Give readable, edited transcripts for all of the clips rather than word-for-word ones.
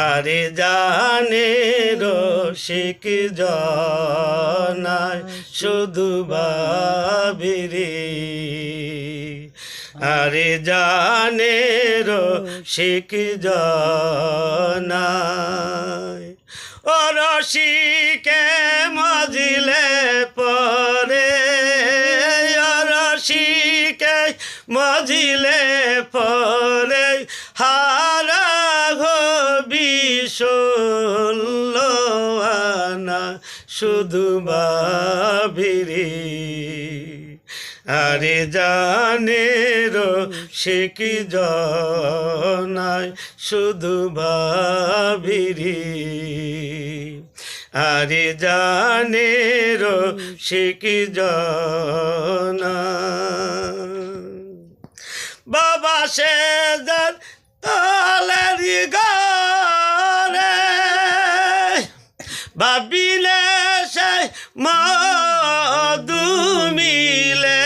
আরে জানে রসিক জনায় শুধু ভাবিরে, আরে জানে রসিক জনায় ও রসিকে মজিলে পরে, ও রসিকে মজিলে পরে হারা হবি ষোলো আনা শুধু ভাবিরে, আরে জানে রসিক জনায় শুধু ভাবিরে, আরে জানে রসিক জনায় বাবা সেজার তলের ঘরে ভাবিলে সে মধু মিলে,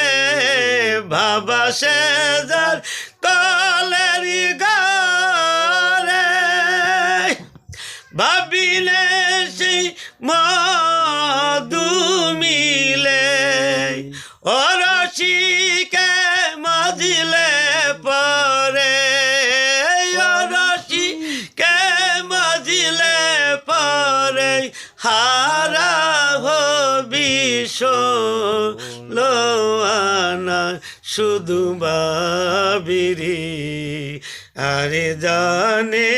বাবা সেজার তলের ঘরে ভাবিলে সে মধু মিলে, ও রসিকে মজিলে পরে, ও রসিকে মজিলে পরে হারা হবি ষোলো আনা শুধু ভাবিরে, আরে জানে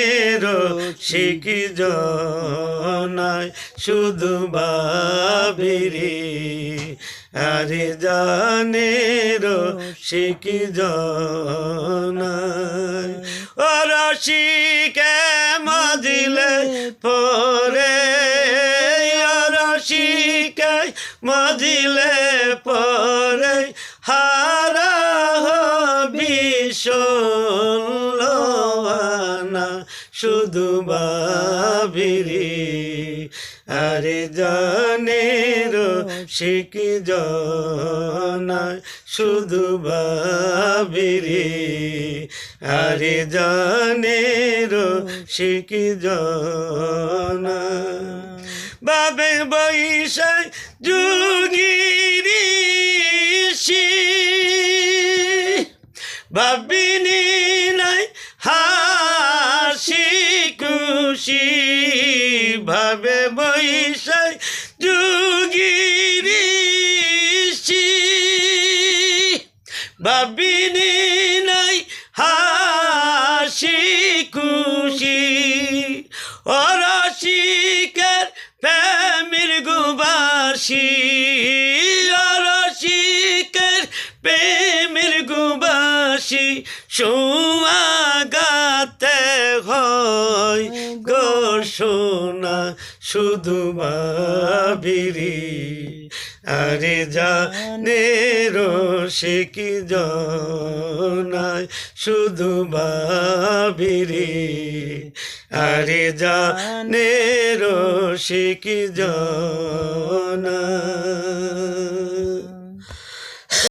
রসিক জনায় শুধু ভাবিরে, আরে জানে রসিক জনায় ও রসিকে মজিলে পরে, ও রসিকে মজিলে পরে হারা হবি ষোলো আনা শুধু ভাবিরে, আরে জানে রসিক জনায় শুধু ভাবিরে, আরে জানে রসিক জনায় বাবে বৈশা যুগিরি ভাবিনি নাই হাসি খুশি, ভাবে বৈশা যুগিরি ভাবিনি নাই হাসি খুশি, ও রসিকের প্রেমের গুবাসি, ও রসিকের প্রেমের গুবাসি সোয়াগাতে হয় গো সোনা শুধু ভাবিরে, আরে জানে রসিক জনায় শুধু ভাবিরে, আরে জানে রসিক জনায়।